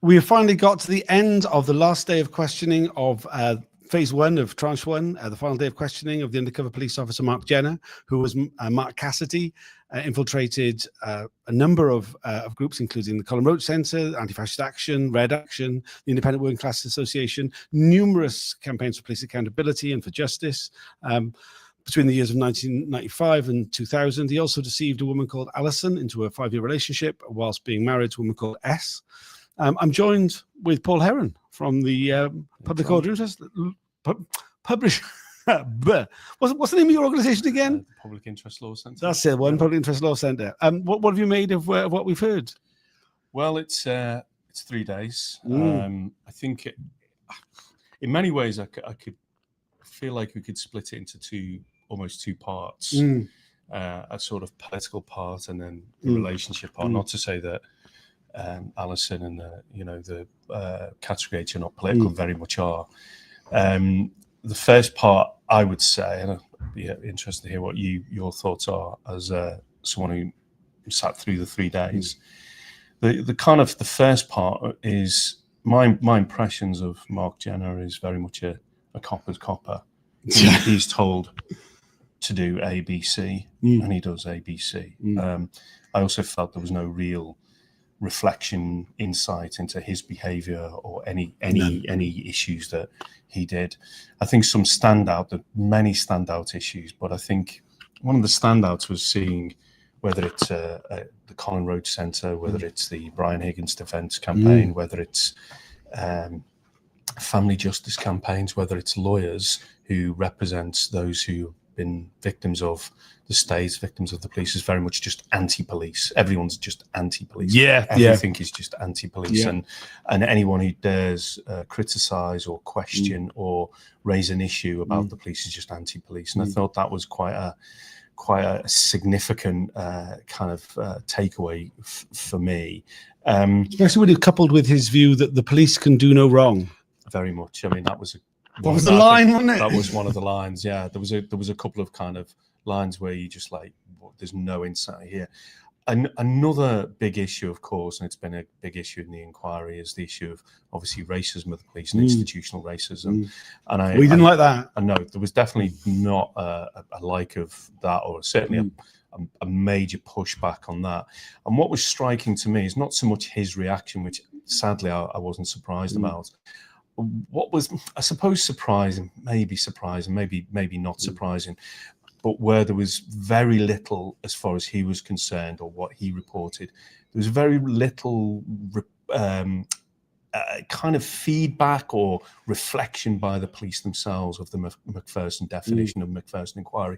We have finally got to the end of the last day of questioning of phase one of tranche one, the final day of questioning of the undercover police officer Mark Jenner, who was Mark Cassidy, infiltrated a number of groups, including the Colin Roach Centre, Anti-Fascist Action, Red Action, the Independent Working Classes Association, numerous campaigns for police accountability and for justice. Between the years of 1995 and 2000, he also deceived a woman called Alison into a 5-year relationship whilst being married to a woman called S. I'm joined with Paul Heron from the Public Order Interest Publish. What's the name of your organisation again? Public Interest Law Centre. That's it, one Public Interest Law Centre. What have you made of what we've heard? Well, it's 3 days. I think in many ways I feel like we could split it into almost two parts. A sort of political part and then the relationship part. Not to say that Alison and the Catsgate are not political, very much are. The first part, I would say, and I'd be interested to hear what your thoughts are as someone who sat through the 3 days. The kind of the first part is my impressions of Mark Jenner is very much a copper's copper. He's told to do ABC, and he does ABC. I also felt there was no real reflection, insight into his behaviour or any issues that he did. I think some many standout issues, but I think one of the standouts was seeing whether it's the Colin Roach Centre, whether it's the Brian Higgins Defence Campaign, whether it's family justice campaigns, whether it's lawyers who represent those who have been victims of the state, victims of the police, is very much just anti-police. Everyone's just anti-police. Everything is just anti-police. And anyone who dares criticise or question or raise an issue about the police is just anti-police. And I thought that was quite a significant kind of takeaway for me. Especially when it coupled with his view that the police can do no wrong. Very much. I mean, that was the line, wasn't it? That was one of the lines. Yeah, there was a couple of kind of lines where you just like, well, there's no insight here. And another big issue, of course, and it's been a big issue in the inquiry, is the issue of obviously racism of the police and institutional racism. And we didn't like that. I know there was definitely not a like of that, or certainly a major pushback on that. And what was striking to me is not so much his reaction, which sadly I wasn't surprised about. What was, I suppose, surprising, maybe not surprising, but where there was very little, as far as he was concerned, or what he reported, there was very little kind of feedback or reflection by the police themselves of the Macpherson definition of Macpherson inquiry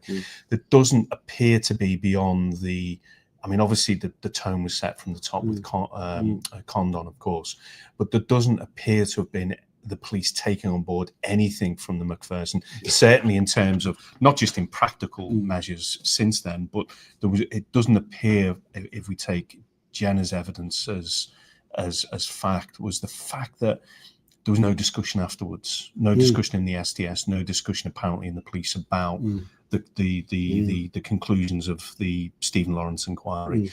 that doesn't appear to be beyond the. I mean, obviously the tone was set from the top with Condon, of course, but there doesn't appear to have been the police taking on board anything from the Macpherson, certainly in terms of not just in practical measures since then, but it doesn't appear, if we take Jenner's evidence as fact, was the fact that there was no discussion afterwards, no discussion in the STS, no discussion apparently in the police about the conclusions of the Stephen Lawrence inquiry.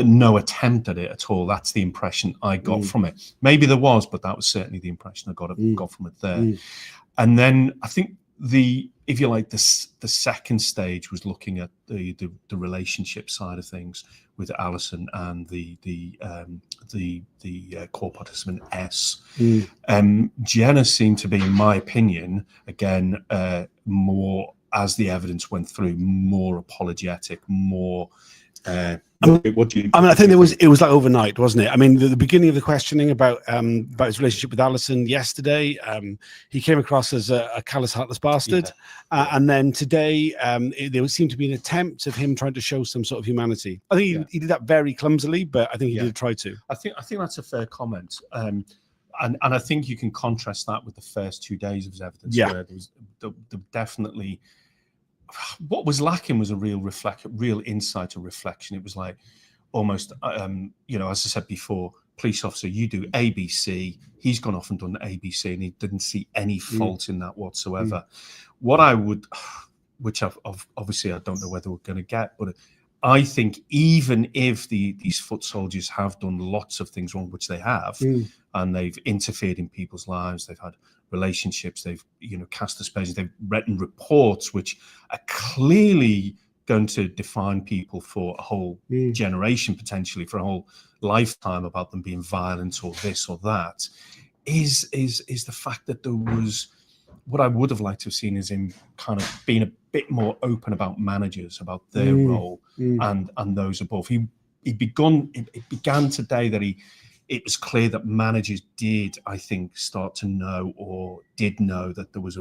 No attempt at it at all. That's the impression I got from it. Maybe there was, but that was certainly the impression I got from it there. And then I think if you like, the second stage was looking at the relationship side of things with Alison and the core participant S. Jenner seemed to be, in my opinion, again, more, as the evidence went through, more apologetic, more. What do you? I mean, I think it was like overnight, wasn't it? I mean, the beginning of the questioning about his relationship with Alison yesterday, he came across as a callous, heartless bastard, and then today there seemed to be an attempt of him trying to show some sort of humanity. I think he did that very clumsily, but I think he did try to. I think that's a fair comment, and I think you can contrast that with the first 2 days of his evidence, where there definitely. What was lacking was a real insight or reflection. It was like almost, as I said before, police officer, you do ABC. He's gone off and done ABC, and he didn't see any fault in that whatsoever. What I would, which I've obviously I don't know whether we're going to get, but I think even if these foot soldiers have done lots of things wrong, which they have, and they've interfered in people's lives, they've had relationships, they've cast aspersions, they've written reports which are clearly going to define people for a whole generation, potentially for a whole lifetime, about them being violent or this or that, is the fact that there was, what I would have liked to have seen is him kind of being a bit more open about managers, about their role and those above. It began today that it was clear that managers did, I think, start to know, or did know, that there was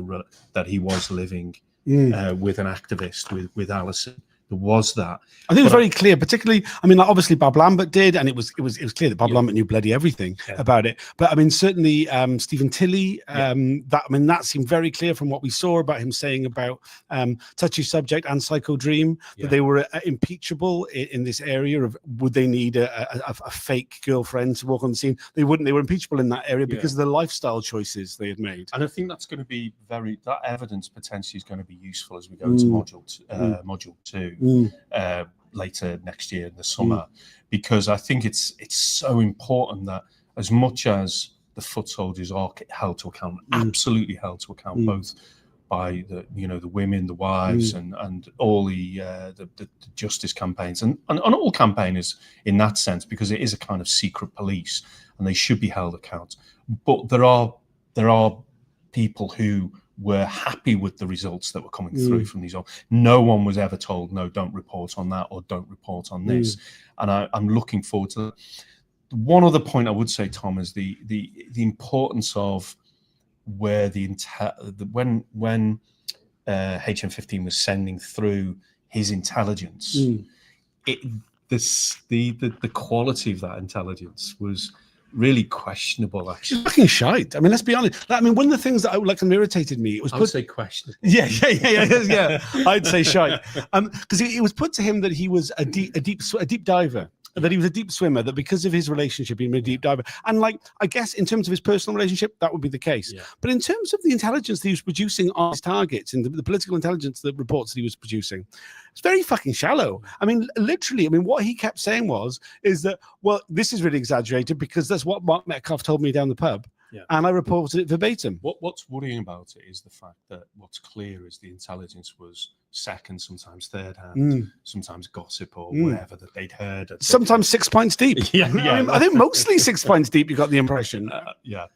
that he was living with an activist, with Alison. There was that. I think it was very clear, particularly, I mean, like, obviously Bob Lambert did, and it was clear that Bob Lambert knew bloody everything about it. But I mean, certainly Stephen Tilley, that seemed very clear from what we saw about him saying about Touchy Subject and Psycho Dream, that they were impeachable in this area of, would they need a fake girlfriend to walk on the scene? They wouldn't. They were impeachable in that area because of the lifestyle choices they had made. And I think that's going to be that evidence potentially is going to be useful as we go into module 2. Later next year in the summer, because I think it's so important that, as much as the foot soldiers are held to account, absolutely held to account, both by the women, the wives, and all the justice campaigns, and all campaigners in that sense, because it is a kind of secret police and they should be held account. But there are people who were happy with the results that were coming through from these. No one was ever told, no, don't report on that, or don't report on this. And I'm looking forward to that. One other point I would say, Tom, is the importance of where when HM15 was sending through his intelligence, the quality of that intelligence was really questionable, actually. It's fucking shite. I mean, let's be honest. I mean, one of the things that irritated me, it was I would say questionable. Yeah. I'd say shite. Because it was put to him that he was a deep diver, that he was a deep swimmer, that because of his relationship, he'd been a deep diver. And like, I guess in terms of his personal relationship, that would be the case. Yeah. But in terms of the intelligence that he was producing on his targets, and the political intelligence, the reports that he was producing, it's very fucking shallow. I mean, literally, what he kept saying is that, well, this is really exaggerated because that's what Mark Metcalf told me down the pub. Yeah. And I reported it verbatim. What's worrying about it is the fact that what's clear is the intelligence was second, sometimes third hand, sometimes gossip or whatever that they'd heard. Sometimes 6 points deep. I think mostly 6 points deep, you got the impression. There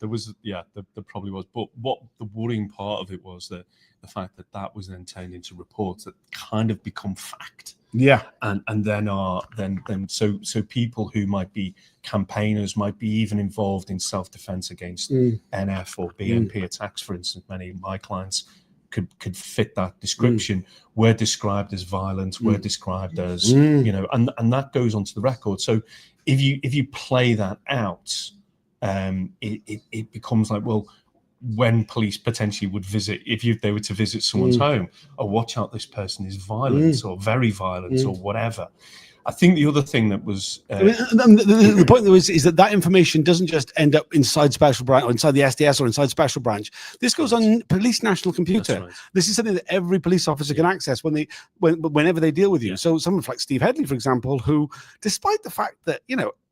probably was. But what the worrying part of it was that the fact that was then turned into reports that kind of become fact. Yeah, and then so people who might be campaigners, might be even involved in self-defense against NF or BNP attacks, for instance. Many of my clients could fit that description. We're described as violent. We're described as and that goes onto the record. So if you play that out, it becomes like, well, when police potentially would visit, they were to visit someone's home, oh, watch out, this person is violent or very violent or whatever. I think the other thing that was the point though is that information doesn't just end up inside Special Branch or inside the SDS or inside Special Branch. This goes on Police National Computer. Right. This is something that every police officer can access whenever they deal with you. So someone like Steve Headley, for example, who, despite the fact that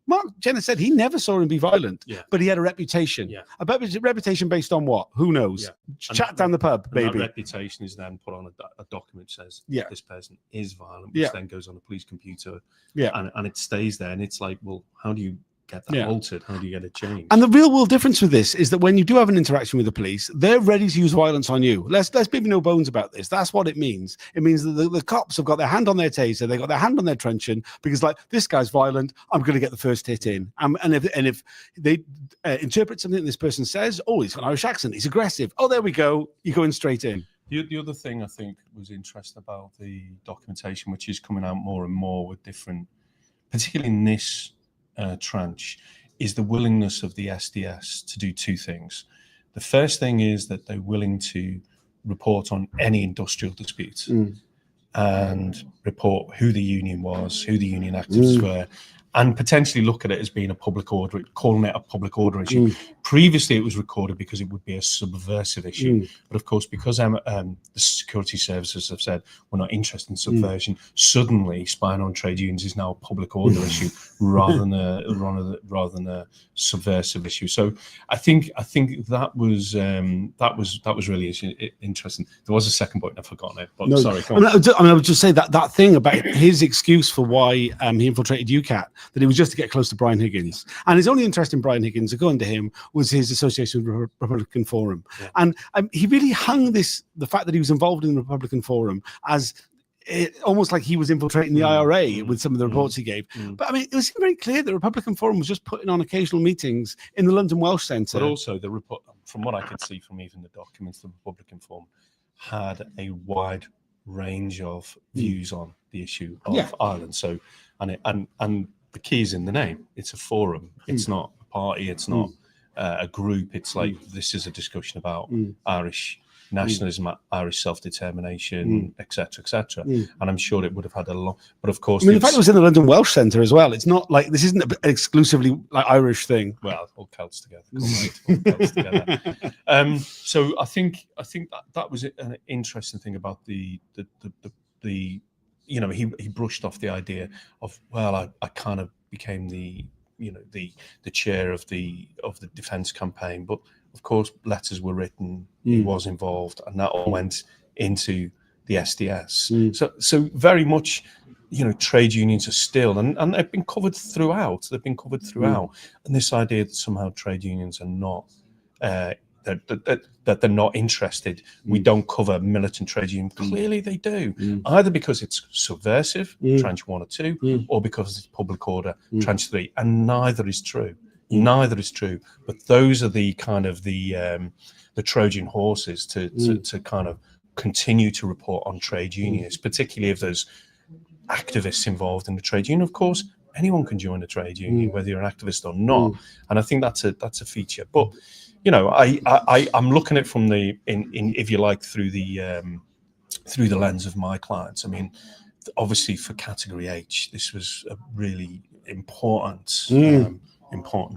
Mark Jenner said he never saw him be violent, but he had a reputation. A reputation based on what? Who knows? Chat down the pub, baby. That reputation is then put on a document that says this person is violent, which then goes on a police computer, and it stays there. And it's like, well, how do you get that altered? How do you get it changed? And the real world difference with this is that when you do have an interaction with the police, they're ready to use violence on you. Let's be no bones about this. That's what it means. It means that the cops have got their hand on their taser, they got their hand on their truncheon, because like, this guy's violent, I'm going to get the first hit in. And if they interpret something that this person says, oh, he's got an Irish accent, he's aggressive, oh, there we go, you're going straight in. The other thing I think was interesting about the documentation, which is coming out more and more with different, particularly in this tranche, is the willingness of the SDS to do two things. The first thing is that they're willing to report on any industrial disputes and report who the union was, who the union activists were, and potentially look at it as being a public order, calling it a public order issue. Previously, it was recorded because it would be a subversive issue. But of course, because the security services have said we're not interested in subversion, suddenly spying on trade unions is now a public order issue rather than a subversive issue. So I think that was really interesting. There was a second point, I've forgotten it. But sorry. I would just say that thing about his excuse for why he infiltrated UCAT, that it was just to get close to Brian Higgins, and his only interest in Brian Higgins, according to him, was his association with the Republican Forum. And he really hung the fact that he was involved in the Republican Forum as almost like he was infiltrating the IRA with some of the reports he gave. But I mean, it was very clear the Republican Forum was just putting on occasional meetings in the London Welsh Centre. But also, the report, from what I could see from even the documents, the Republican Forum had a wide range of views on the issue of Ireland. So, and the key is in the name. It's a forum. It's not a party. It's not a group. It's like this is a discussion about Irish nationalism, Irish self-determination, etc., etc. And I'm sure it would have had a lot. But of course, I mean, in fact, it was in the London Welsh Centre as well. It's not like this isn't an exclusively like Irish thing. Well, all Celts together. All Celts together. So I think that was an interesting thing about the he brushed off the idea of, well, I kind of became the chair of the defence campaign, but of course letters were written, he was involved, and that all went into the SDS. So very much, trade unions are still, and they've been covered throughout. And this idea that somehow trade unions are not that they're not interested. We don't cover militant trade union. Clearly they do, either because it's subversive, tranche 1 or 2, or because it's public order, tranche 3, and neither is true. Neither is true. But those are the kind of the Trojan horses to kind of continue to report on trade unions, particularly if there's activists involved in the trade union. Of course, anyone can join a trade union, whether you're an activist or not, and I think that's a feature. But I'm looking at it from if you like, through the lens of my clients. I mean, obviously for Category H, this was a really important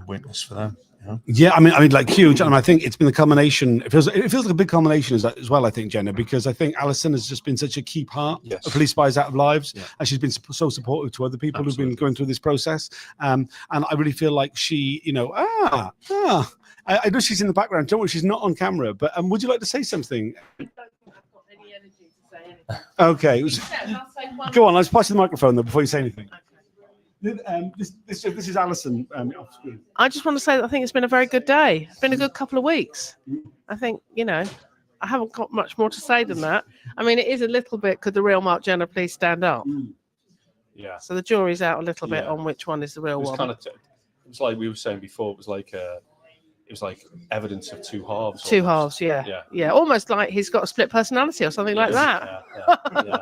witness for them. Yeah, I mean, like huge, and I think it's been the culmination. It feels like a big culmination as well. I think, Jenna, because I think Alison has just been such a key part of Police Spies Out of Lives, and she's been so supportive to other people who've been going through this process. And I really feel like she, I know she's in the background. Don't worry, she's not on camera. But would you like to say something? I don't think I've got any energy to say anything. Okay, go on. Let's pass you the microphone though before you say anything. This is Alison off screen. I just want to say that I think it's been a very good day. It's been a good couple of weeks. I think, I haven't got much more to say than that. I mean, it is a little bit, could the real Mark Jenner please stand up? Yeah. So the jury's out a little bit on which one is the real one. It was like we were saying before, it was like evidence of two halves. Two halves, yeah. Almost like he's got a split personality or something like that. Yeah.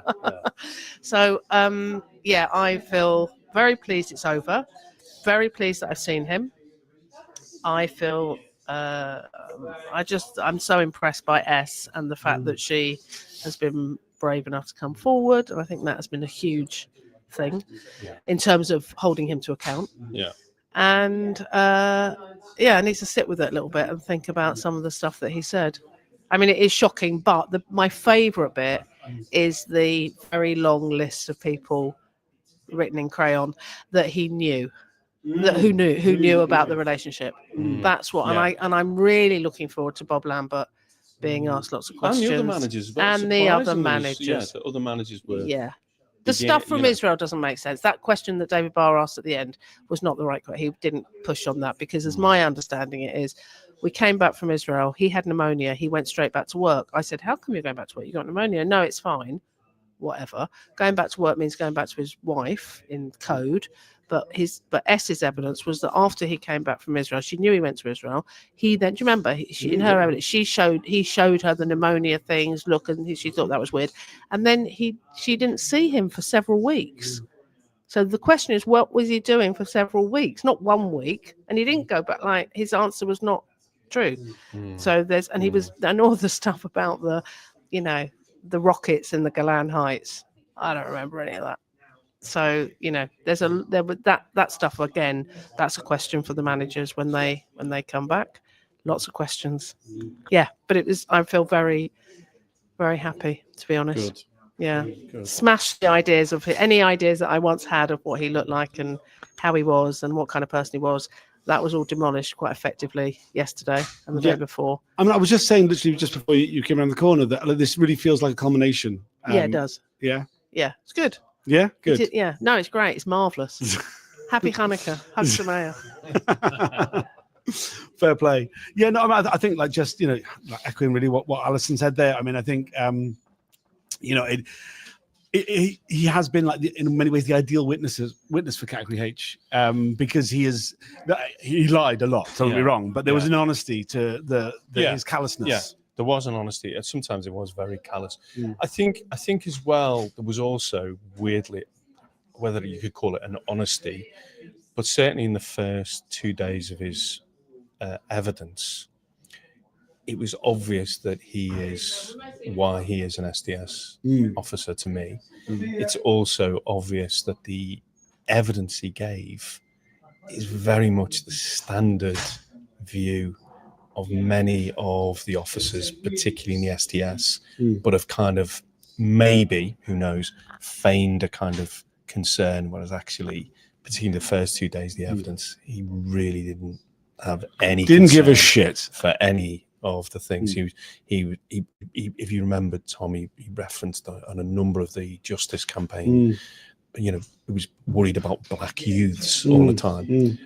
So, I feel very pleased it's over. Very pleased that I've seen him. I feel I'm so impressed by S and the fact that she has been brave enough to come forward. And I think that has been a huge thing in terms of holding him to account. Yeah. And I need to sit with it a little bit and think about some of the stuff that he said. I mean, it is shocking, but my favourite bit is the very long list of people written in crayon that he knew, who knew about the relationship. That's what, and I'm really looking forward to Bob Lambert being asked lots of questions. And the other managers. And the other managers. Yeah, the other managers were. Yeah. The stuff from Israel doesn't make sense. That question that David Barr asked at the end was not the right question. He didn't push on that because, as my understanding it is, we came back from Israel. He had pneumonia. He went straight back to work. I said, how come you're going back to work? You got pneumonia? No, it's fine. Whatever. Going back to work means going back to his wife in code. But S's evidence was that after he came back from Israel, she knew he went to Israel. He then, do you remember? In her evidence, he showed her the pneumonia things. Look, and she thought that was weird. And then she didn't see him for several weeks. So the question is, what was he doing for several weeks? Not 1 week. And he didn't go back. Like, his answer was not true. So and all the stuff about the rockets in the Golan Heights. I don't remember any of that. So that stuff again. That's a question for the managers when they come back. Lots of questions. Yeah, but I feel very, very happy, to be honest. Good. Yeah. Good. Smash the ideas of any ideas that I once had of what he looked like and how he was and what kind of person he was. That was all demolished quite effectively yesterday and the day before. I mean, I was just saying literally just before you came around the corner that this really feels like a culmination. Yeah, it does. Yeah. Yeah, it's good. Yeah, good. Yeah, no, it's great. It's marvellous. Happy Hanukkah. Hag Sameach. Fair play. Yeah, no, I think like just, like echoing really what Alison said there. I mean, I think, he has been like in many ways the ideal witness for Category H, because he lied a lot. Don't get me wrong, but there was an honesty to his callousness. Yeah, there was an honesty. Sometimes it was very callous. I think as well there was also weirdly, whether you could call it an honesty, but certainly in the first 2 days of his evidence, it was obvious that he is why he is an SDS officer to me. It's also obvious that the evidence he gave is very much the standard view of many of the officers, particularly in the SDS, but have kind of maybe, who knows, feigned a kind of concern, whereas actually, particularly the first 2 days of the evidence, he really didn't have any didn't give a concern shit for any of the things. He if you remember, Tom, he referenced on a number of the Justice campaign, he was worried about black youths all the time.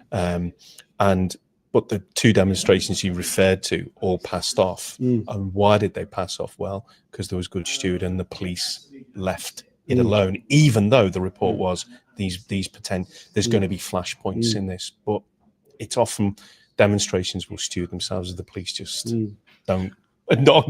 But the 2 demonstrations he referred to all passed off. And why did they pass off? Well, because there was good steward and the police left it alone, even though the report was these pretend there's going to be flashpoints in this. But it's often demonstrations will steward themselves as the police just don't not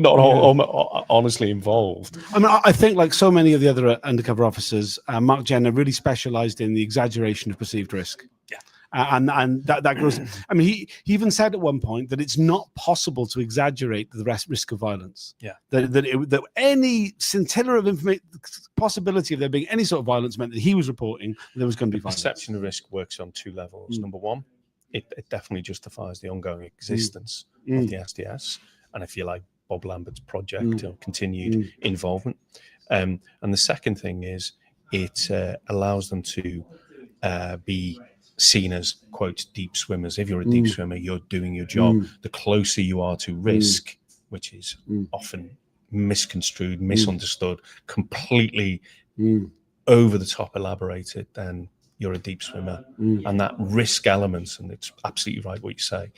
honestly involved. I mean, I think like so many of the other undercover officers, Mark Jenner really specialized in the exaggeration of perceived risk. Yeah. And that goes. I mean, he even said at one point that it's not possible to exaggerate the risk of violence. Yeah. That any scintilla of information, possibility of there being any sort of violence meant that he was reporting there was going to be violence. Perception of risk works on 2 levels. Number one, it definitely justifies the ongoing existence of the SDS, and if you like, Bob Lambert's project, continued involvement. And the second thing is it allows them to be seen as, quote, deep swimmers. If you're a deep swimmer, you're doing your job. The closer you are to risk, which is often misconstrued, misunderstood, completely over the top elaborated, then you're a deep swimmer. And that risk element, and it's absolutely right what you say,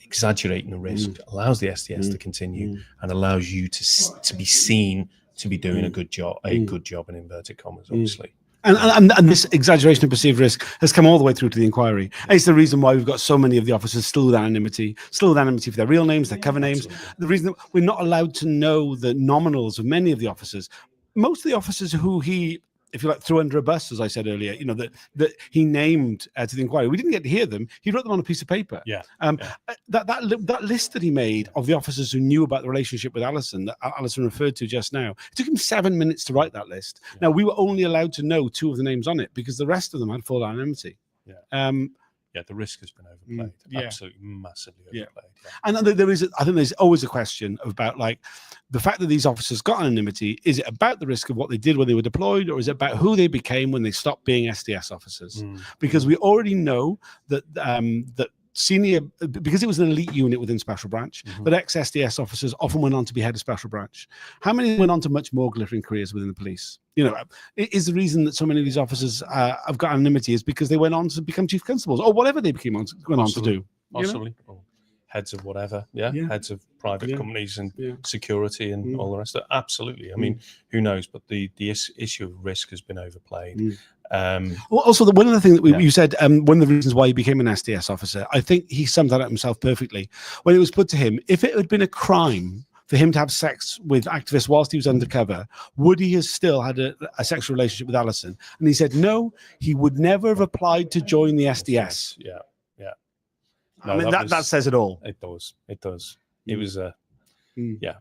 exaggerating the risk allows the SDS to continue and allows you to be seen to be doing a good job in inverted commas, obviously. And this exaggeration of perceived risk has come all the way through to the inquiry. And it's the reason why we've got so many of the officers still with anonymity for their real names, their cover names. The reason that we're not allowed to know the nominals of many of the officers. Most of the officers who he, if you like, threw under a bus, as I said earlier, that he named to the inquiry, we didn't get to hear them. He wrote them on a piece of paper. That list that he made of the officers who knew about the relationship with Alison, that Alison referred to just now, it took him 7 minutes to write that list. Now, we were only allowed to know 2 of the names on it because the rest of them had full anonymity. The risk has been overplayed. Absolutely massively overplayed. And I think there's always a question about like the fact that these officers got anonymity. Is it about the risk of what they did when they were deployed, or is it about who they became when they stopped being SDS officers? Because we already know that that senior, because it was an elite unit within Special Branch, but ex-SDS officers often went on to be head of Special Branch. How many went on to much more glittering careers within the police? Is the reason that so many of these officers have got anonymity is because they went on to become chief constables or whatever they went on to do. Possibly. Or heads of whatever, heads of private companies and security and all the rest of it. Absolutely. I mean, who knows? But the issue of risk has been overplayed. Also, one of the things that you said, one of the reasons why he became an SDS officer, I think he summed that up himself perfectly. When it was put to him, if it had been a crime for him to have sex with activists whilst he was undercover, would he have still had a sexual relationship with Alison? And he said, no, he would never have applied to join the SDS. No, I mean, that says it all. It does. It was Yeah.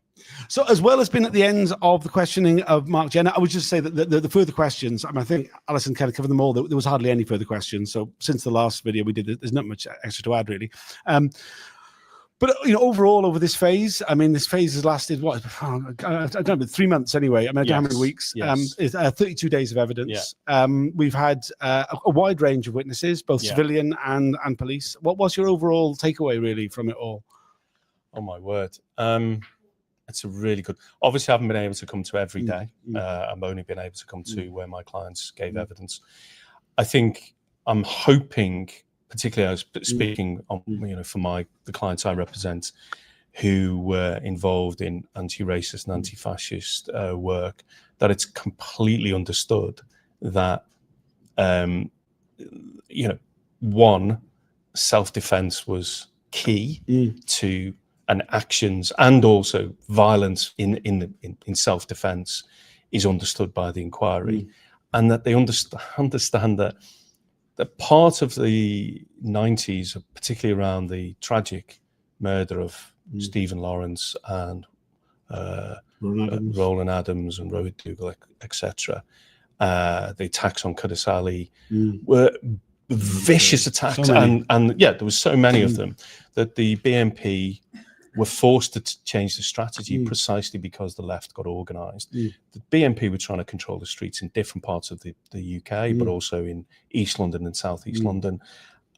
So as well as being at the end of the questioning of Mark Jenner, I would just say that the further questions, I mean, I think Alison kind of covered them all. There was hardly any further questions. So since the last video we did, there's not much extra to add really. But overall over this phase, I mean, this phase has lasted what? I don't know, 3 months anyway. I mean, I don't know how many weeks. Yes. It's 32 days of evidence. Yeah. We've had a wide range of witnesses, both civilian and police. What was your overall takeaway really from it all? Oh my word. It's a really good. Obviously, I haven't been able to come to every day. I've only been able to come to where my clients gave evidence. I think I'm hoping, particularly I was speaking on, for the clients I represent, who were involved in anti-racist and anti-fascist work, that it's completely understood that, one, self-defense was key to and actions, and also violence in self-defense is understood by the inquiry, and that they understand that part of the 90s, particularly around the tragic murder of Stephen Lawrence and Roland Adams and Rohit Dougal, etc., the attacks on Kudasali were vicious attacks, and there was so many of them that the BNP were forced to change the strategy precisely because the left got organised. The BNP were trying to control the streets in different parts of the UK, but also in East London and South East London.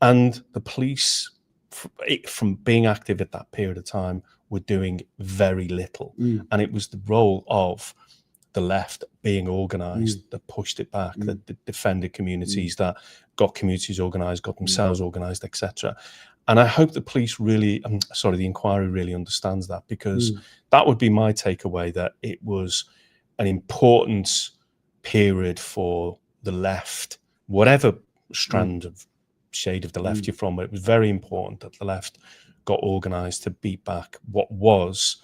And the police, from being active at that period of time, were doing very little. And it was the role of the left being organised that pushed it back, that defended communities, that got communities organised, got themselves organised, etc. And I hope the police really, the inquiry really understands that, because that would be my takeaway, that it was an important period for the left, whatever strand of shade of the left you're from. It was very important that the left got organised to beat back what was,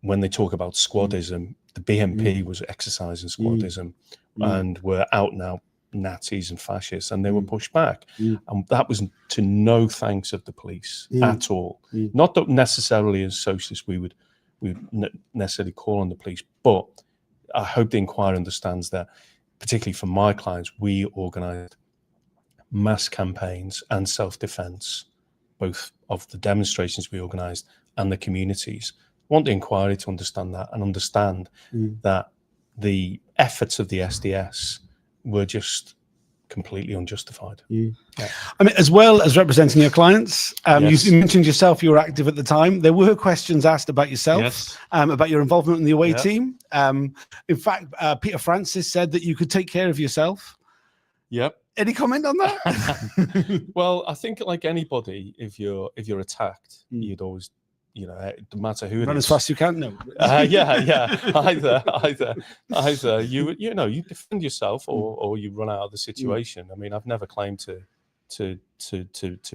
when they talk about squadism, the BNP was exercising squadism and were out and out Nazis and fascists, and they were pushed back. And that was to no thanks of the police at all. Not that necessarily as socialists we would necessarily call on the police, but I hope the inquiry understands that, particularly for my clients, we organised mass campaigns and self-defence, both of the demonstrations we organised and the communities. I want the inquiry to understand that, and understand that the efforts of the SDS were just completely unjustified. I mean, as well as representing your clients, you mentioned yourself, you were active at the time. There were questions asked about yourself, about your involvement in the away team. In fact, Peter Francis said that you could take care of yourself. Any comment on that? Well, I think like anybody, if you're attacked, you'd always, no matter who it is, run as fast as you can. No. Either you defend yourself, or you run out of the situation. I mean, I've never claimed to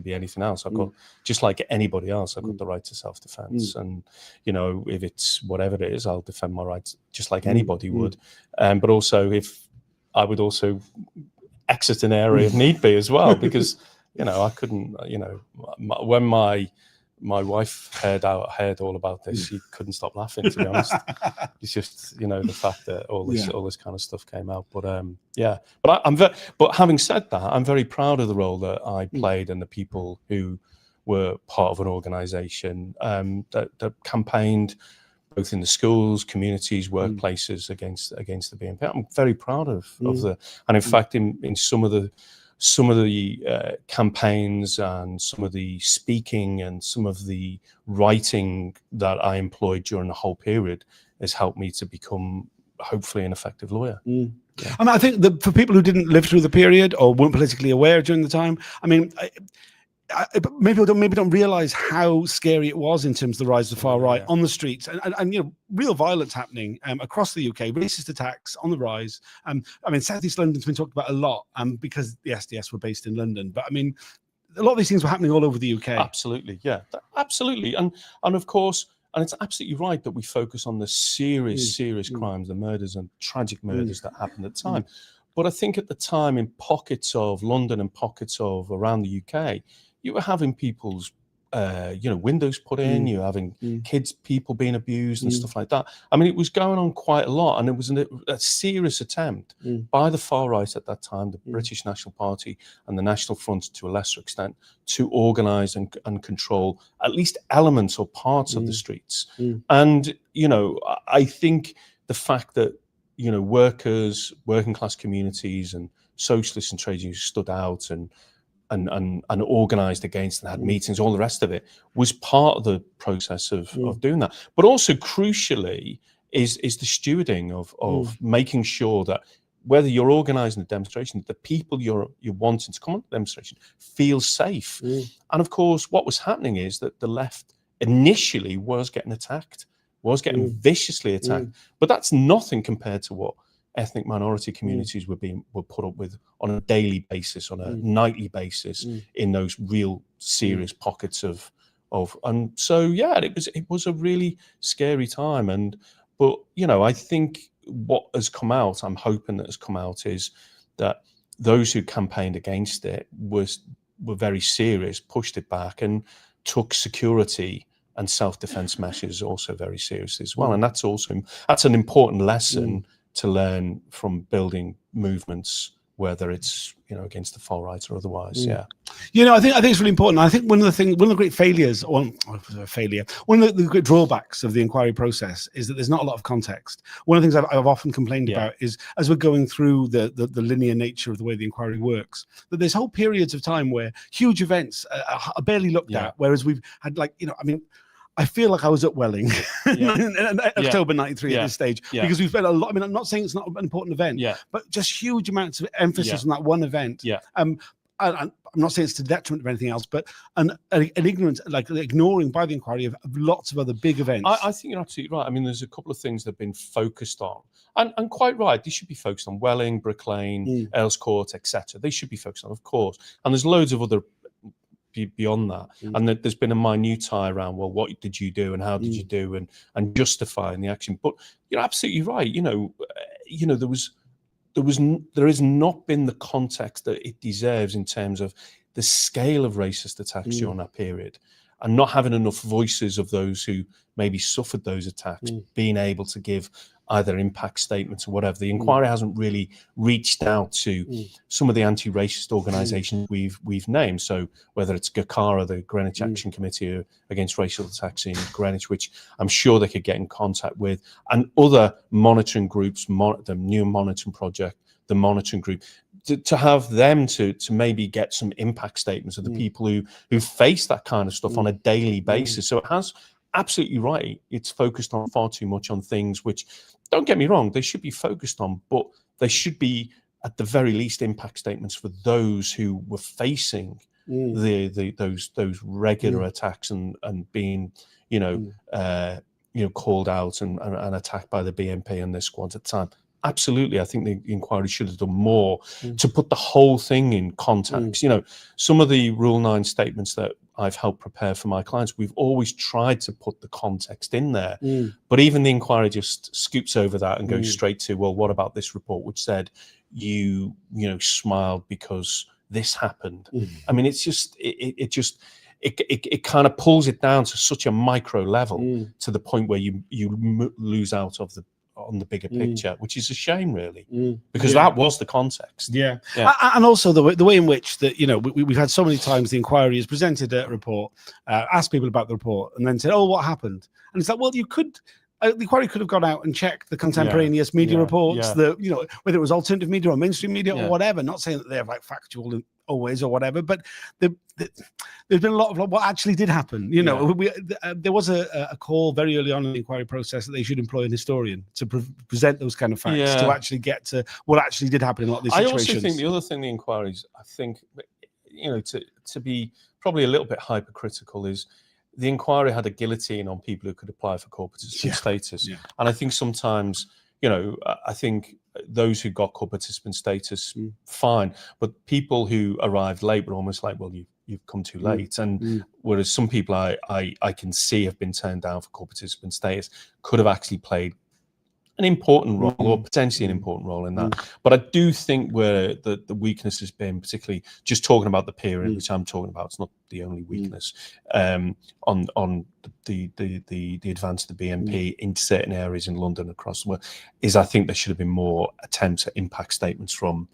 be anything else. I've got, just like anybody else, I've got the right to self-defense, and if it's whatever it is, I'll defend my rights just like anybody would. But also, if I would also exit an area if need be as well, because I couldn't. When my wife heard all about this, she couldn't stop laughing, to be honest. It's just the fact that all this kind of stuff came out. But but having said that, I'm very proud of the role that I played, and the people who were part of an organisation that campaigned both in the schools, communities, workplaces against the BNP. I'm very proud of and in fact, in some of the campaigns, and some of the speaking, and some of the writing that I employed during the whole period has helped me to become, hopefully, an effective lawyer. I mean, I think that for people who didn't live through the period or weren't politically aware during the time, I mean, maybe don't realize how scary it was in terms of the rise of the far right on the streets, and real violence happening across the UK, racist attacks on the rise. I mean, South East London's been talked about a lot because the SDS were based in London, but I mean, a lot of these things were happening all over the UK. Absolutely, absolutely, and of course, and it's absolutely right that we focus on the serious crimes, the murders and tragic murders that happened at the time. But I think at the time, in pockets of London and pockets of around the UK, you were having people's windows put in, you're having people being abused and stuff like that. I mean, it was going on quite a lot, and it was a serious attempt by the far right at that time, the British National Party and the National Front to a lesser extent, to organise and control at least elements or parts of the streets. And, I think the fact that, workers, working class communities and socialists and trade unions stood out and organised against and had meetings, all the rest of it was part of the process of doing that. But also crucially is the stewarding of making sure that whether you're organising a demonstration, the people you're wanting to come on the demonstration feel safe. And of course, what was happening is that the left initially was getting attacked, was getting viciously attacked, but that's nothing compared to what ethnic minority communities were put up with on a daily basis, on a nightly basis, in those real serious pockets of and so it was a really scary time. But I think what has come out, I'm hoping that has come out, is that those who campaigned against it were very serious, pushed it back, and took security and self-defense measures also very seriously as well. And that's an important lesson to learn from building movements, whether it's against the far right or otherwise. I think it's really important. I think one of the great failures, one of the great drawbacks of the inquiry process is that there's not a lot of context. One of the things I've often complained about is, as we're going through the linear nature of the way the inquiry works, that there's whole periods of time where huge events are barely looked at, whereas we've had I feel like I was at Welling in October 93 at this stage, because we've spent a lot. I mean, I'm not saying it's not an important event, but just huge amounts of emphasis on that one event. I'm not saying it's to the detriment of anything else, but an ignorance, like ignoring by the inquiry of lots of other big events. I think you're absolutely right. I mean, there's a couple of things that have been focused on, and quite right. They should be focused on Welling, Brick Lane, Earls Court, etc. They should be focused on, of course. And there's loads of other beyond that, and there's been a minutiae around, well, what did you do and how did you do, and justifying the action. But you're absolutely right. There has not been the context that it deserves in terms of the scale of racist attacks during that period, and not having enough voices of those who maybe suffered those attacks being able to give either impact statements or whatever. The inquiry hasn't really reached out to some of the anti-racist organisations we've named. So whether it's GACARA, the Greenwich Action Committee Against Racial Attacks in Greenwich, which I'm sure they could get in contact with, and other monitoring groups, the New Monitoring Project, the monitoring group, to have them to maybe get some impact statements of the people who face that kind of stuff on a daily basis. So it has, absolutely right, it's focused on far too much on things which, don't get me wrong, they should be focused on, but they should be at the very least impact statements for those who were facing those regular attacks and being called out and attacked by the BNP and their squads at the time. Absolutely, I think the inquiry should have done more to put the whole thing in context. Some of the Rule 9 statements that I've helped prepare for my clients, we've always tried to put the context in there. But even the inquiry just scoops over that and goes straight to, well, what about this report which said you smiled because this happened? I mean, it's just it kind of pulls it down to such a micro level to the point where you lose out on the bigger picture, which is a shame, really, because that was the context. And also the way in which that we've had so many times the inquiry has presented a report, asked people about the report, and then said, "Oh, what happened?" And it's like, well, you could. The inquiry could have gone out and checked the contemporaneous media reports, whether it was alternative media or mainstream media or whatever. Not saying that they're like factual always or whatever, but there's been a lot of what actually did happen. There was a call very early on in the inquiry process that they should employ an historian to present those kind of facts to actually get to what actually did happen in a lot of these situations. I also think the other thing the inquiries, I think, to be probably a little bit hypercritical, is the inquiry had a guillotine on people who could apply for core participant status. And I think sometimes, I think those who got core participant status, fine. But people who arrived late were almost like, well, you've come too late. And whereas some people I can see have been turned down for core participant status could have actually played an important role, or potentially an important role in that. But I do think where the weakness has been, particularly just talking about the period which I'm talking about, it's not the only weakness, on the advance of the BNP in certain areas in London across the world, is I think there should have been more attempts at impact statements from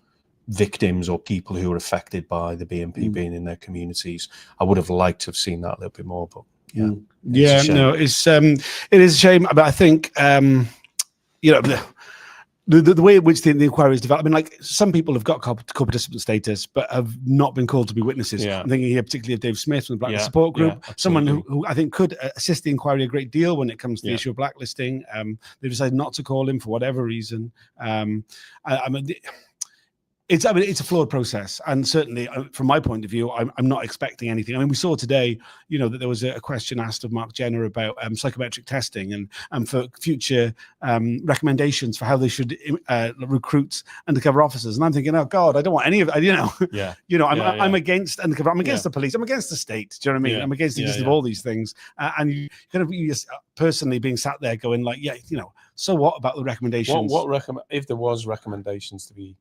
victims or people who are affected by the BNP being in their communities. I would have liked to have seen that a little bit more, but yeah, no, it is a shame. But I think you know, the way in which the inquiry is developed. I mean, like, some people have got co-participant status, but have not been called to be witnesses. I'm thinking here particularly of Dave Smith from the Blacklist Support Group, someone who I think could assist the inquiry a great deal when it comes to the issue of blacklisting. They decided not to call him for whatever reason. I mean, it's a flawed process, and certainly from my point of view, I'm not expecting anything. I mean, we saw today, you know, that there was a question asked of Mark Jenner about psychometric testing and for future recommendations for how they should recruit undercover officers. And I'm thinking, oh God, I don't want any of it. You know, I'm against undercover. I'm against the police. I'm against the state. Do you know what I mean? I'm against the use of all these things. And you kind of personally being sat there going like, yeah, you know, so what about the recommendations? If there was recommendations to be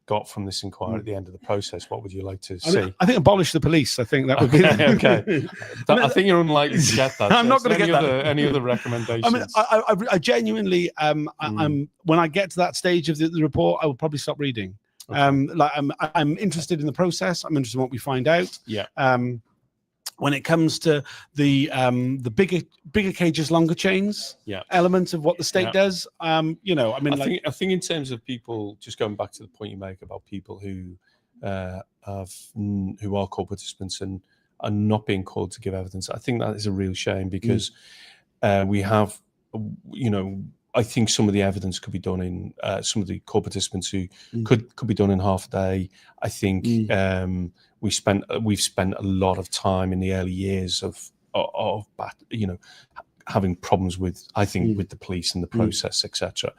got from this inquiry at the end of the process, what would you like to see? I think abolish the police. I think that would be okay. I think you're unlikely to get that. I'm not going to get that. Any other recommendations? I mean, I genuinely, I'm when I get to that stage of the report, I will probably stop reading. Like I'm interested in the process. I'm interested in what we find out. When it comes to the bigger cages, longer chains, element of what the state does, you know, I mean, I think in terms of people, just going back to the point you make about people who are co-participants and are not being called to give evidence, I think that is a real shame, because we have, you know, I think some of the evidence could be done in some of the co-participants who could be done in half a day. I think we've spent a lot of time in the early years of you know, having problems with, I think, with the police and the process, etc.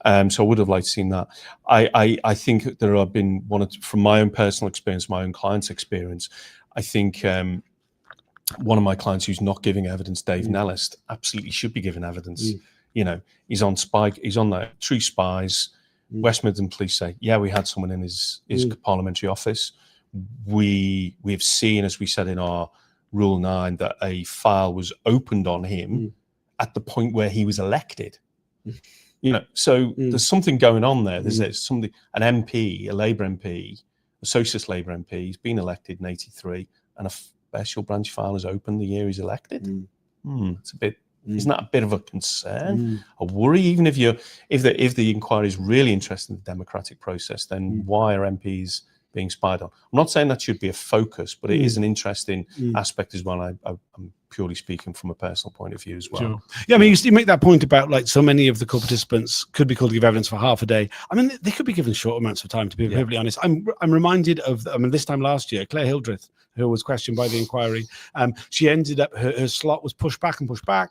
So I would have liked to seen that. I think there have been from my own personal experience, my own client's experience, I think one of my clients who's not giving evidence, Dave Nellist, absolutely should be given evidence. You know, he's on the True Spies. West Midlands Police say, yeah, we had someone in his parliamentary office. We've seen, as we said in our Rule 9, that a file was opened on him at the point where he was elected. You know, so there's something going on there. There's something, an MP, a Labour MP, a Socialist Labour MP, he's been elected in '83, and a special branch file is opened the year he's elected. It's a bit. Isn't that a bit of a concern, a worry? Even if the inquiry is really interested in the democratic process, then why are MPs being spied on? I'm not saying that should be a focus, but it is an interesting aspect as well. I'm purely speaking from a personal point of view as well. Sure. Yeah, I mean, you make that point about, like, so many of the co-participants could be called to give evidence for half a day. I mean, they could be given short amounts of time, to be perfectly honest. I'm reminded of, I mean, this time last year, Claire Hildreth, who was questioned by the inquiry. She ended up, her slot was pushed back,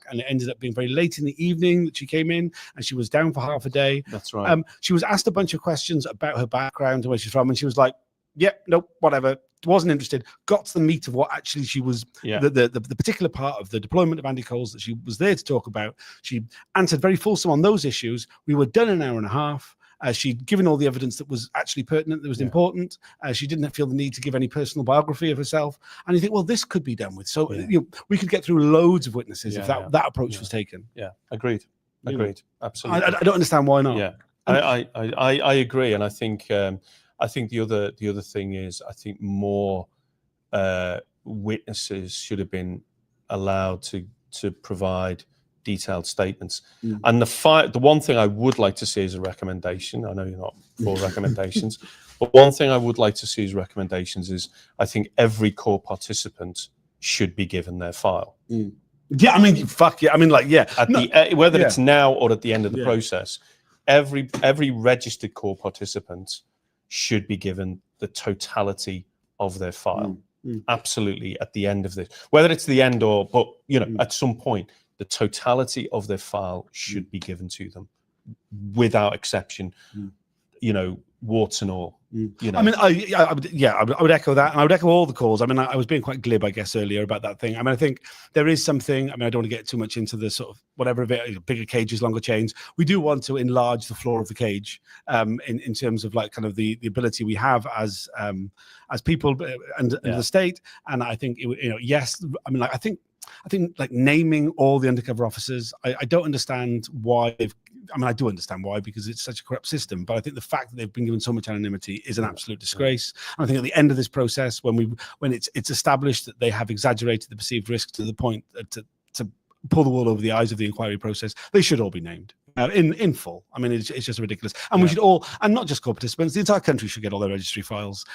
and it ended up being very late in the evening that she came in, and she was down for half a day. That's right. She was asked a bunch of questions about her background and where she's from, and she was like, yep, nope, whatever. Wasn't interested. Got to the meat of what actually she was, the particular part of the deployment of Andy Coles that she was there to talk about. She answered very fulsome on those issues. We were done in an hour and a half. She'd given all the evidence that was actually pertinent, that was important. She didn't feel the need to give any personal biography of herself. And you think, well, this could be done with. So you know, we could get through loads of witnesses if that approach was taken. Yeah, agreed. Absolutely. I don't understand why not. Yeah, I agree, and I think the other thing is, I think more witnesses should have been allowed to provide detailed statements. And the one thing I would like to see is a recommendation. I know you're not for recommendations, but one thing I would like to see as recommendations is, I think every core participant should be given their file. Yeah, I mean, fuck yeah. I mean, like, yeah. Whether it's now or at the end of the process, every registered core participant should be given the totality of their file. Absolutely, at the end of this, whether it's the end but you know, at some point, the totality of their file should be given to them without exception. you know, warts and all. You know, I mean, I would echo that, and I would echo all the calls. I mean, I was being quite glib, I guess, earlier about that thing. I mean, I think there is something. I mean, I don't want to get too much into the sort of whatever of it, bigger cages, longer chains. We do want to enlarge the floor of the cage, in terms of like kind of the ability we have as people and the state. And I think yes. I mean, like I think like naming all the undercover officers, I don't understand why they've. I mean, I do understand why, because it's such a corrupt system. But I think the fact that they've been given so much anonymity is an absolute disgrace. And I think at the end of this process, when it's established that they have exaggerated the perceived risk to the point to pull the wool over the eyes of the inquiry process, they should all be named in full. I mean, it's just ridiculous. And we should all, and not just court-participants, the entire country should get all their registry files.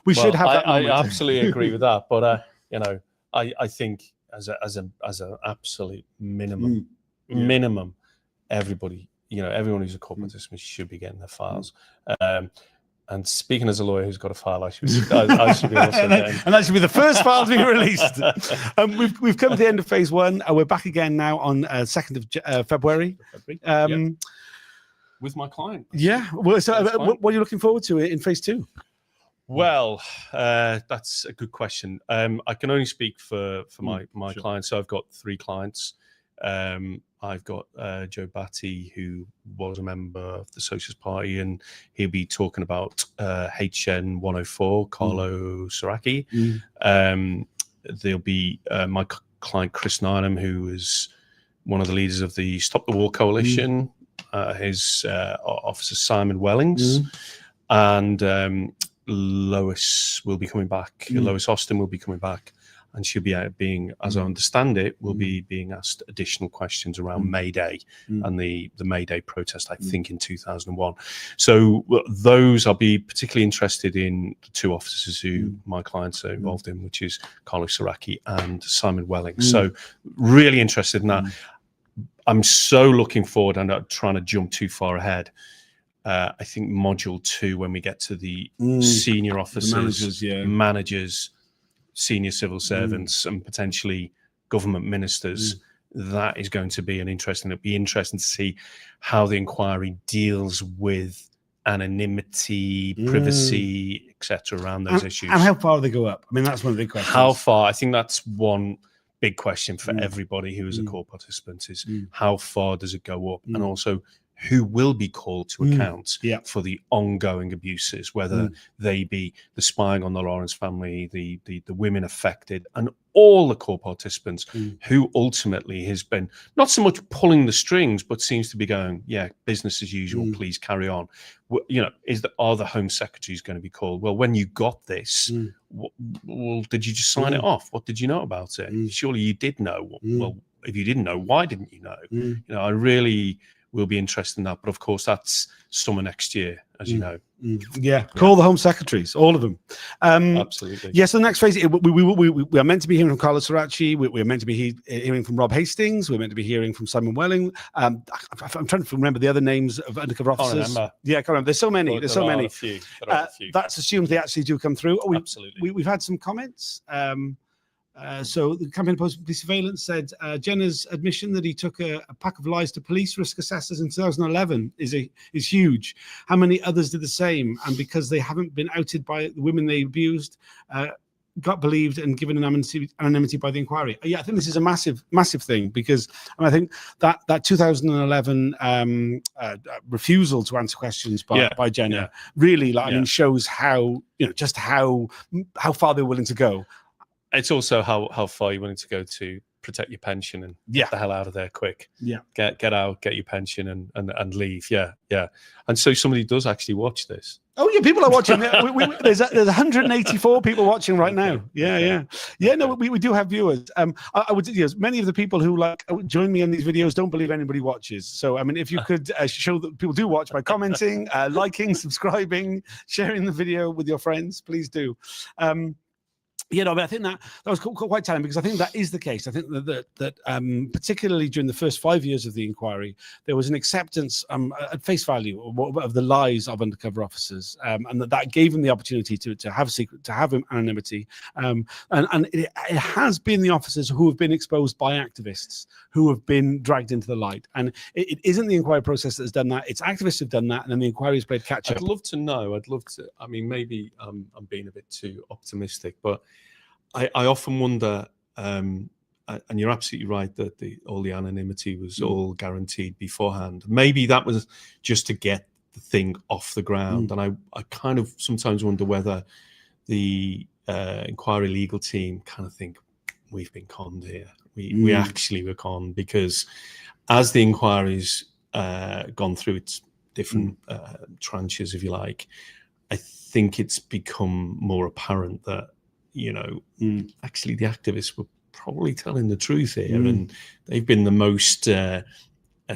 We should have that. I absolutely agree with that. But I think as an absolute minimum, everybody. Everyone who's a court participant should be getting their files. And speaking as a lawyer who's got a file, I should be also getting. And that should be the first file to be released. We've come to the end of phase 1. We're back again now on 2nd of February. With my client. Yeah. Well, so what are you looking forward to in phase 2? Well, that's a good question. I can only speak for my clients. So I've got 3 clients. I've got Joe Batty, who was a member of the Socialist Party, and he'll be talking about HN 104, Carlo Saracchi. There'll be my client, Chris Narnham, who is one of the leaders of the Stop the War Coalition, his officer, Simon Wellings, and Lois will be coming back. Lois Austin will be coming back. And she'll be being, as I understand it, will be being asked additional questions around May Day and the May Day protest, I think, in 2001. So those I'll be particularly interested in the 2 officers who my clients are involved in, which is Carlo Saracchi and Simon Welling. So really interested in that. I'm so looking forward, and not trying to jump too far ahead. I think module 2, when we get to the senior officers, managers, senior civil servants, and potentially government ministers, that is going to be it'll be interesting to see how the inquiry deals with anonymity, privacy, etc. around those issues. And how far they go up. I mean, that's one of the big questions. How far? I think that's one big question for everybody who is a court participant is how far does it go up? And also, who will be called to account for the ongoing abuses, whether they be the spying on the Lawrence family, the women affected, and all the court participants who ultimately has been not so much pulling the strings, but seems to be going, business as usual, please carry on. Are the Home Secretaries going to be called? Well, when you got this, well, did you just sign it off? What did you know about it? Surely you did know. Well, if you didn't know, why didn't you know? I really will be interested in that, but of course that's summer next year, as you know. Call the Home Secretaries, all of them. Absolutely. Yes, so the next phase, we are meant to be hearing from Carlo Saracchi. We are meant to be hearing from Rob Hastings. We're meant to be hearing from Simon Welling. I'm trying to remember the other names of undercover officers. Can't remember. There's so many. There's so many. A few. That's assumed they actually do come through. Absolutely. We've had some comments. So the Campaign Opposed Police Surveillance said Jenner's admission that he took a pack of lies to police risk assessors in 2011 is huge. How many others did the same? And because they haven't been outed by the women they abused, got believed and given anonymity by the inquiry. I think this is a massive thing, because I think that 2011 refusal to answer questions by Jenner really shows how just how far they're willing to go. It's also how far you're willing to go to protect your pension and get the hell out of there quick. Get out, get your pension and leave. And so somebody does actually watch this. Oh yeah, people are watching. There's 184 people watching right now. No, we do have viewers. I would many of the people who join me in these videos don't believe anybody watches. So I mean, if you could show that people do watch by commenting, liking, subscribing, sharing the video with your friends, please do. You know, but I think that was quite telling, because I think that is the case. I think that particularly during the first 5 years of the inquiry, there was an acceptance at face value of the lies of undercover officers, and that gave them the opportunity to have secret, to have anonymity. And it has been the officers who have been exposed by activists who have been dragged into the light. And it isn't the inquiry process that has done that. It's activists who've done that, and then the inquiry has played catch up. I'd love to know. I mean, maybe I'm being a bit too optimistic, but I often wonder, and you're absolutely right that all the anonymity was all guaranteed beforehand. Maybe that was just to get the thing off the ground. And I kind of sometimes wonder whether the inquiry legal team kind of think, we've been conned here. We actually were conned, because as the inquiry's gone through its different tranches, if you like, I think it's become more apparent that, you know, actually the activists were probably telling the truth here, and they've been the most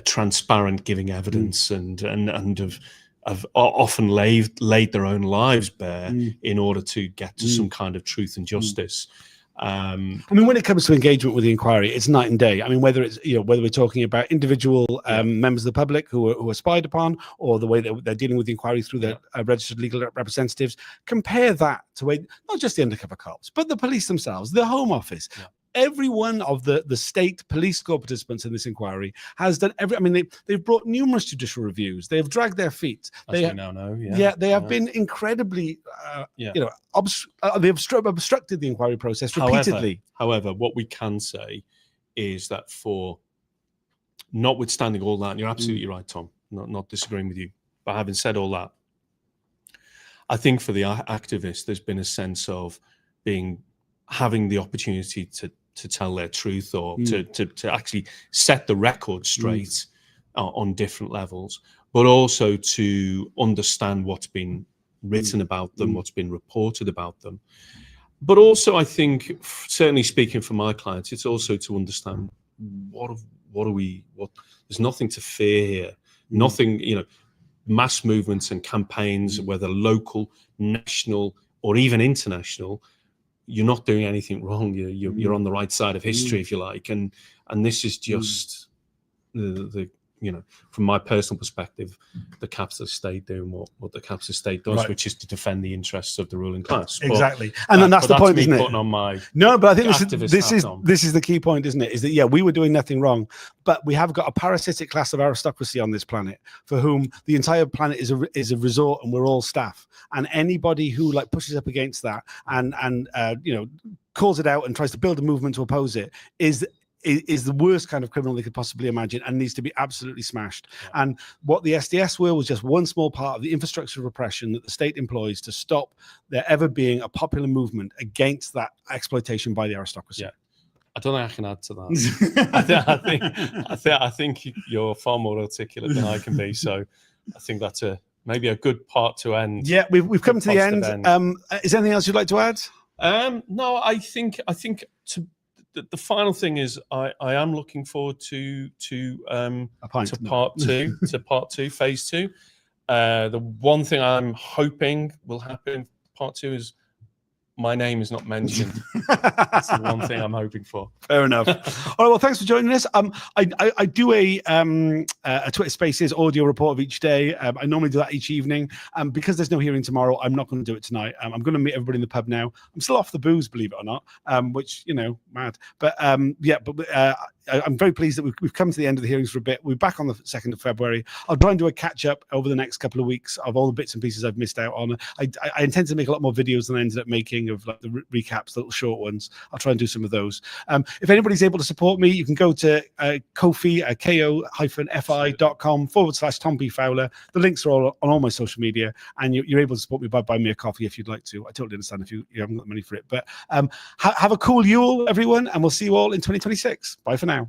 transparent, giving evidence, and have often laid their own lives bare in order to get to some kind of truth and justice. I mean, when it comes to engagement with the inquiry, it's night and day. I mean, whether it's, you know, whether we're talking about individual members of the public who are spied upon, or the way that they're dealing with the inquiry through their registered legal representatives, compare that to not just the undercover cops, but the police themselves, the Home Office. Every one of the state police corps participants in this inquiry has done I mean, they've brought numerous judicial reviews. They have dragged their feet. As we now know, they have been incredibly, you know, they've obstructed the inquiry process repeatedly. However, what we can say is that, for notwithstanding all that, and you're absolutely right, Tom, not disagreeing with you, but having said all that, I think for the activists, there's been a sense of having the opportunity to tell their truth, or to actually set the record straight on different levels, but also to understand what's been written about them, what's been reported about them. But also, I think, certainly speaking for my clients, it's also to understand there's nothing to fear here. Nothing, you know, mass movements and campaigns, whether local, national, or even international, you're not doing anything wrong. You're on the right side of history, if you like, and this is just the you know, from my personal perspective, the capitalist state doing what the capitalist state does, which is to defend the interests of the ruling class. Exactly, and then that's the point, isn't it? On my but I think this is the key point, isn't it? Is that we were doing nothing wrong, but we have got a parasitic class of aristocracy on this planet for whom the entire planet is a resort, and we're all staff. And anybody who pushes up against that and you know, calls it out and tries to build a movement to oppose it is the worst kind of criminal they could possibly imagine, and needs to be absolutely smashed. And what the SDS were was just one small part of the infrastructure of repression that the state employs to stop there ever being a popular movement against that exploitation by the aristocracy. I don't think I can add to that. I think you're far more articulate than I can be. So I think that's maybe a good part to end. Yeah, we've come to the end. Is there anything else you'd like to add? No, I think the final thing is I am looking forward to part two, phase two. The one thing I'm hoping will happen in part two is my name is not mentioned. That's the one thing I'm hoping for. Fair enough. All right, well, thanks for joining us. I do a Twitter Spaces audio report of each day. I normally do that each evening. Because there's no hearing tomorrow, I'm not going to do it tonight. I'm going to meet everybody in the pub now. I'm still off the booze, believe it or not, which, you know, mad. But I'm very pleased that we've come to the end of the hearings for a bit. We're back on the 2nd of February. I'll try and do a catch up over the next couple of weeks of all the bits and pieces I've missed out on. I intend to make a lot more videos than I ended up making of the recaps, the little short ones. I'll try and do some of those. If anybody's able to support me, you can go to Ko-fi, ko-fi.com/Tom P. Fowler. The links are all on all my social media, and you're able to support me by buying me a coffee if you'd like to. I totally understand if you haven't got the money for it. But have a cool Yule, everyone, and we'll see you all in 2026. Bye for now.